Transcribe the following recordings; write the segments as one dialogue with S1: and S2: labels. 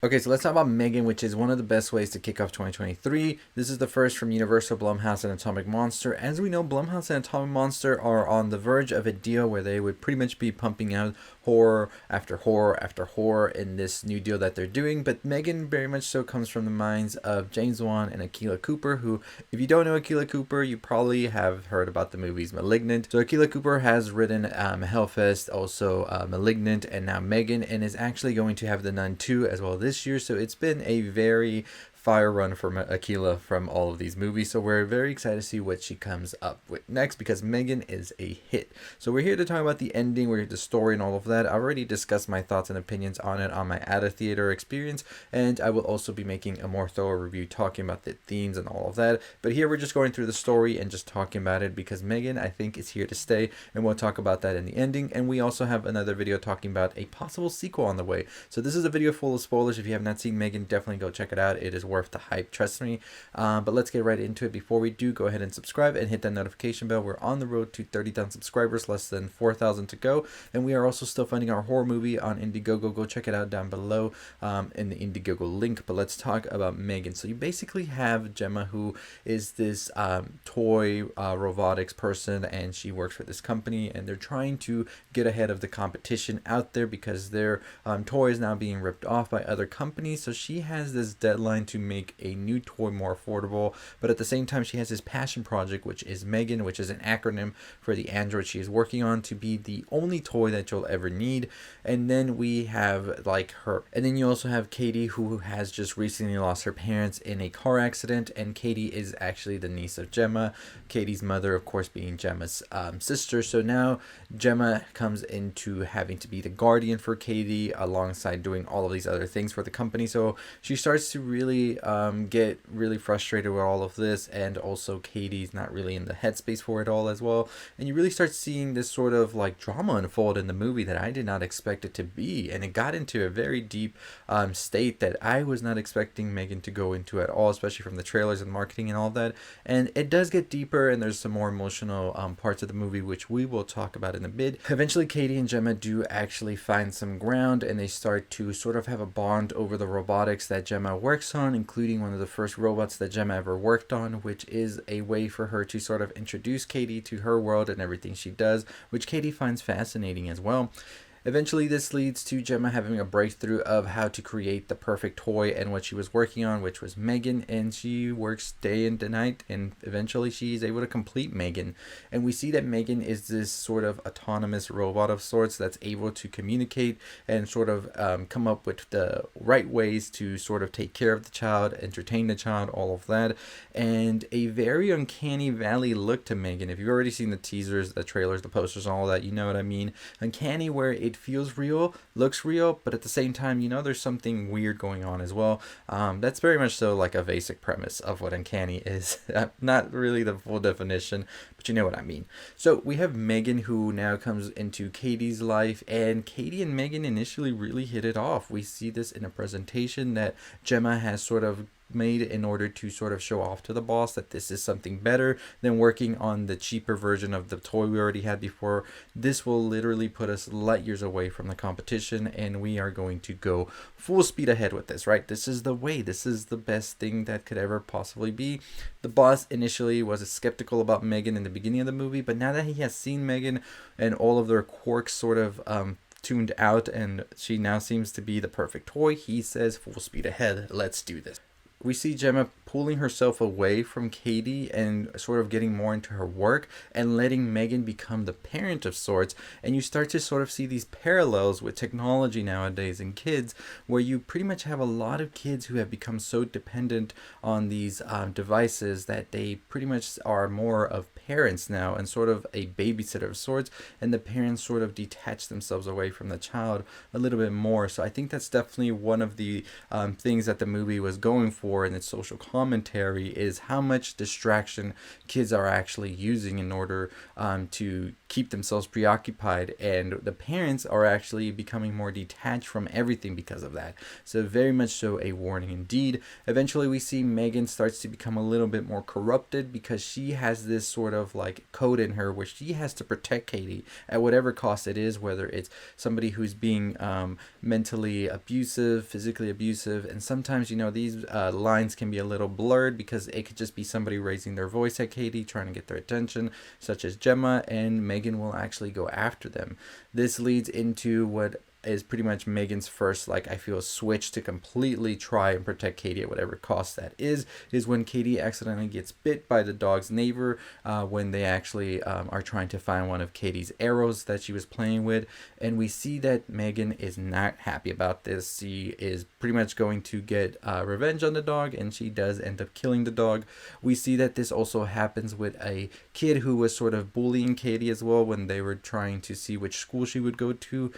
S1: Okay, so let's talk about M3GAN, which is one of the best ways to kick off 2023. This is the first from Universal, Blumhouse, and Atomic Monster. As we know, Blumhouse and Atomic Monster are on the verge of a deal where they would pretty much be pumping out horror after horror after horror in this new deal that they're doing. But M3GAN very much so comes from the minds of James Wan and Akilah Cooper, who, if you don't know Akilah Cooper, you probably have heard about the movies Malignant. So Akilah Cooper has written Hellfest, also Malignant, and now M3GAN, and is actually going to have The Nun 2 as well this year. So it's been a very fire run for Akilah from all of these movies. So we're very excited to see what she comes up with next, because M3GAN is a hit. So we're here to talk about the ending, we're here to story and all of that. I already discussed my thoughts and opinions on it on my At a Theater experience, and I will also be making a more thorough review talking about the themes and all of that. But here we're just going through the story and just talking about it, because M3GAN, I think, is here to stay, and we'll talk about that in the ending. And we also have another video talking about a possible sequel on the way. So this is a video full of spoilers. If you have not seen M3GAN, definitely go check it out. It is worth the hype, trust me. But let's get right into it. Before we do, go ahead and subscribe and hit that notification bell. We're on the road to 30,000 subscribers, less than 4,000 to go, and we are also still funding our horror movie on Indiegogo. Go check it out down below in the Indiegogo link. But let's talk about M3GAN. So you basically have Gemma, who is this toy robotics person, and she works for this company, and they're trying to get ahead of the competition out there because their toy is now being ripped off by other companies. So she has this deadline to make a new toy more affordable, but at the same time she has this passion project, which is M3GAN, which is an acronym for the android she is working on to be the only toy that you'll ever need. And then we have like her, and then you also have Katie, who has just recently lost her parents in a car accident, and Katie is actually the niece of Gemma, Katie's mother of course being Gemma's sister. So now Gemma comes into having to be the guardian for Katie alongside doing all of these other things for the company. So she starts to really get really frustrated with all of this, and also Katie's not really in the headspace for it all as well. And you really start seeing this sort of like drama unfold in the movie that I did not expect it to be, and it got into a very deep state that I was not expecting M3GAN to go into at all, especially from the trailers and marketing and all that. And it does get deeper, and there's some more emotional parts of the movie which we will talk about in a bit. Eventually Katie and Gemma do actually find some ground, and they start to sort of have a bond over the robotics that Gemma works on, including one of the first robots that Gemma ever worked on, which is a way for her to sort of introduce Katie to her world and everything she does, which Katie finds fascinating as well. Eventually, this leads to Gemma having a breakthrough of how to create the perfect toy and what she was working on, which was M3GAN, and she works day and night, and eventually she is able to complete M3GAN. And we see that M3GAN is this sort of autonomous robot of sorts that's able to communicate and sort of come up with the right ways to sort of take care of the child, entertain the child, all of that. And a very uncanny valley look to M3GAN. If you've already seen the teasers, the trailers, the posters, and all that, you know what I mean. Uncanny where it feels real, looks real, but at the same time, you know, there's something weird going on as well. That's very much so like a basic premise of what uncanny is. Not really the full definition, but you know what I mean. So we have M3GAN, who now comes into Katie's life, and Katie and M3GAN initially really hit it off. We see this in a presentation that Gemma has sort of made in order to sort of show off to the boss that this is something better than working on the cheaper version of the toy we already had before. This will literally put us light years away from the competition, and we are going to go full speed ahead with this, right? This is the way. This is the best thing that could ever possibly be. The boss initially was skeptical about M3GAN in the beginning of the movie, but now that he has seen M3GAN and all of their quirks sort of tuned out, and she now seems to be the perfect toy, he says full speed ahead, let's do this. We see Gemma pulling herself away from Katie and sort of getting more into her work and letting M3GAN become the parent of sorts. And you start to sort of see these parallels with technology nowadays in kids, where you pretty much have a lot of kids who have become so dependent on these devices that they pretty much are more of parents now and sort of a babysitter of sorts, and the parents sort of detach themselves away from the child a little bit more. So I think that's definitely one of the things that the movie was going for in its social commentary, is how much distraction kids are actually using in order to keep themselves preoccupied, and the parents are actually becoming more detached from everything because of that. So very much so a warning indeed. Eventually we see M3GAN starts to become a little bit more corrupted because she has this sort of like code in her where she has to protect Katie at whatever cost it is, whether it's somebody who's being mentally abusive, physically abusive, and sometimes, you know, these lines can be a little blurred because it could just be somebody raising their voice at Katie, trying to get their attention, such as Gemma, and M3GAN will actually go after them. This leads into what is pretty much M3GAN's first, like, I feel, switch to completely try and protect Katie at whatever cost that is when Katie accidentally gets bit by the dog's neighbor when they actually are trying to find one of Katie's arrows that she was playing with. And we see that M3GAN is not happy about this. She is pretty much going to get revenge on the dog, and she does end up killing the dog. We see that this also happens with a kid who was sort of bullying Katie as well when they were trying to see which school she would go to.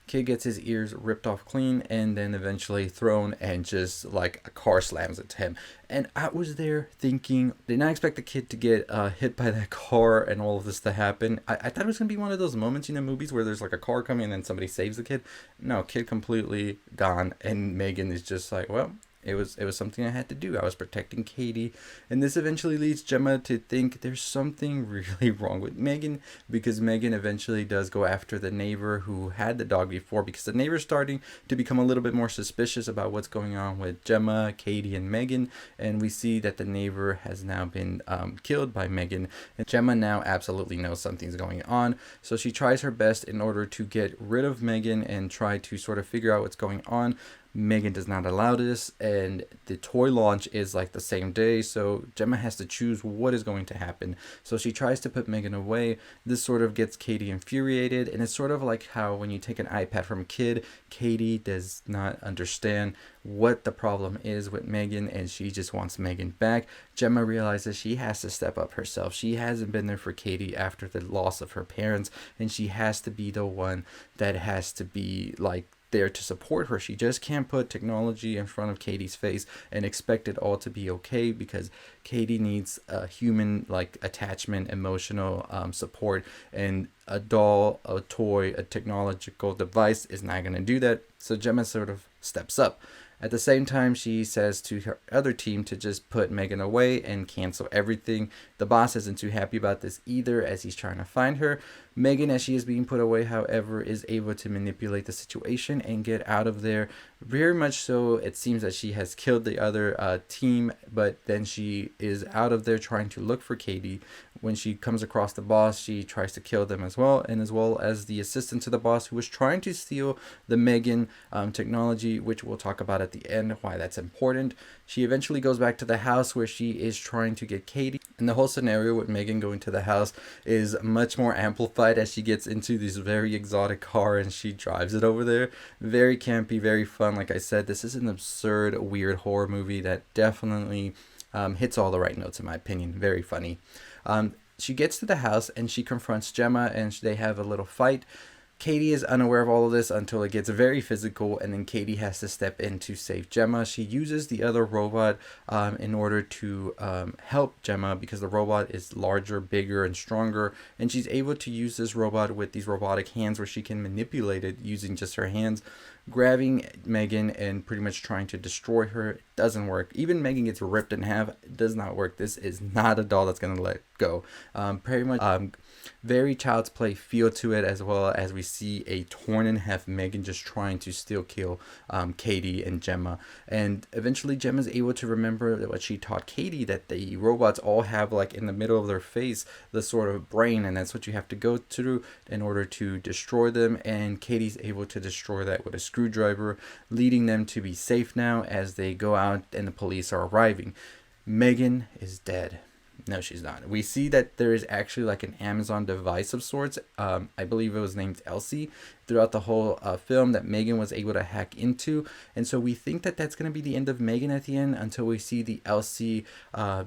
S1: Kid gets his ears ripped off clean and then eventually thrown, and just like a car slams into him. And I was there thinking, did not expect the kid to get hit by that car and all of this to happen. I thought it was going to be one of those moments, you know, movies where there's like a car coming and then somebody saves the kid. No, kid completely gone, and M3GAN is just like, well, it was something I had to do. I was protecting Katie. And this eventually leads Gemma to think there's something really wrong with M3GAN, because M3GAN eventually does go after the neighbor who had the dog before, because the neighbor's starting to become a little bit more suspicious about what's going on with Gemma, Katie, and M3GAN. And we see that the neighbor has now been killed by M3GAN. And Gemma now absolutely knows something's going on. So she tries her best in order to get rid of M3GAN and try to sort of figure out what's going on. M3GAN does not allow this, and the toy launch is like the same day, so Gemma has to choose what is going to happen. So she tries to put M3GAN away. This sort of gets Katie infuriated, and it's sort of like how when you take an iPad from a kid, Katie does not understand what the problem is with M3GAN, and she just wants M3GAN back. Gemma realizes she has to step up herself. She hasn't been there for Katie after the loss of her parents, and she has to be the one that has to be like there to support her. She just can't put technology in front of Katie's face and expect it all to be okay, because Katie needs a human like attachment, emotional support, and a doll, a toy, a technological device is not going to do that. So Gemma sort of steps up. At the same time, she says to her other team to just put M3GAN away and cancel everything. The boss isn't too happy about this either, as he's trying to find her. M3GAN, as she is being put away, however, is able to manipulate the situation and get out of there. Very much so, it seems that she has killed the other team, but then she is out of there trying to look for Katie. When she comes across the boss, she tries to kill them as well, and as well as the assistant to the boss who was trying to steal the M3GAN technology, which we'll talk about at the end, why that's important. She eventually goes back to the house where she is trying to get Katie, and the whole scenario with M3GAN going to the house is much more amplified as she gets into this very exotic car and she drives it over there. Very campy, very fun. Like I said, this is an absurd, weird horror movie that definitely hits all the right notes in my opinion. Very funny. She gets to the house and she confronts Gemma, and they have a little fight. Katie is unaware of all of this until it gets very physical, and then Katie has to step in to save Gemma. She uses the other robot in order to help Gemma, because the robot is larger, bigger, and stronger, and she's able to use this robot with these robotic hands where she can manipulate it using just her hands, grabbing M3GAN and pretty much trying to destroy her. It doesn't work. Even M3GAN gets ripped in half. It does not work. This is not a doll that's going to let go. Pretty much very Child's Play feel to it, as well as we see a torn in half M3GAN just trying to still kill Katie and Gemma. And eventually Gemma's able to remember what she taught Katie, that the robots all have like in the middle of their face the sort of brain, and that's what you have to go through in order to destroy them. And Katie's able to destroy that with a screwdriver, leading them to be safe now as they go out and the police are arriving. M3GAN is dead. No, she's not. We see that there is actually like an Amazon device of sorts. I believe it was named Elsie throughout the whole film that M3GAN was able to hack into. And so we think that that's going to be the end of M3GAN at the end, until we see the Elsie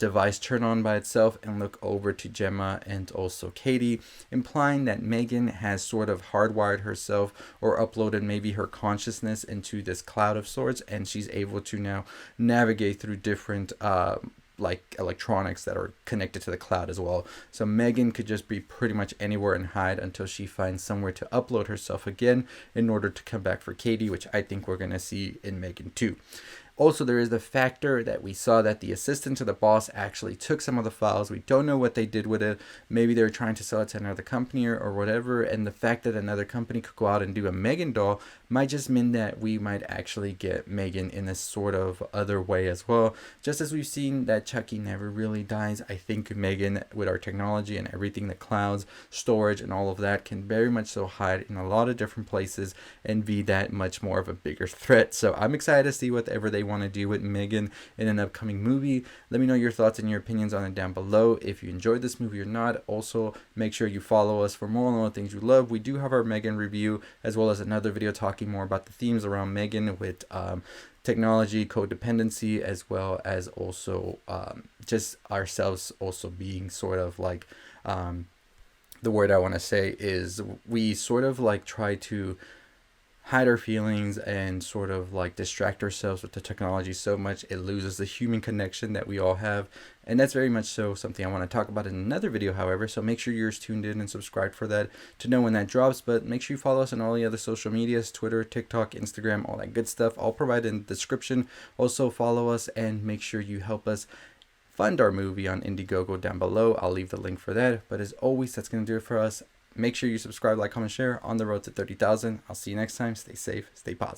S1: device turn on by itself and look over to Gemma and also Katie, implying that M3GAN has sort of hardwired herself or uploaded maybe her consciousness into this cloud of sorts, and she's able to now navigate through different like electronics that are connected to the cloud as well. So M3GAN could just be pretty much anywhere and hide until she finds somewhere to upload herself again in order to come back for Katie, which I think we're going to see in M3GAN 2. Also, there is the factor that we saw that the assistant to the boss actually took some of the files. We don't know what they did with it. Maybe they were trying to sell it to another company or whatever. And the fact that another company could go out and do a M3GAN doll might just mean that we might actually get M3GAN in a sort of other way as well. Just as we've seen that Chucky never really dies, I think M3GAN, with our technology and everything, the clouds, storage, and all of that, can very much so hide in a lot of different places and be that much more of a bigger threat. So I'm excited to see whatever they want to do with M3GAN in an upcoming movie. Let me know your thoughts and your opinions on it down below. If you enjoyed this movie or not, also make sure you follow us for more on all the things you love. We do have our M3GAN review, as well as another video talking more about the themes around M3GAN with technology, codependency, as well as also just ourselves also being sort of like the word I want to say is we sort of like try to hide our feelings and sort of like distract ourselves with the technology so much it loses the human connection that we all have. And that's very much so something I want to talk about in another video, however, so make sure you're tuned in and subscribed for that to know when that drops. But make sure you follow us on all the other social medias, Twitter, TikTok, Instagram, all that good stuff. I'll provide in the description. Also follow us and make sure you help us fund our movie on Indiegogo down below. I'll leave the link for that. But as always, that's going to do it for us. Make sure you subscribe, like, comment, share on the road to 30,000. I'll see you next time. Stay safe, stay positive.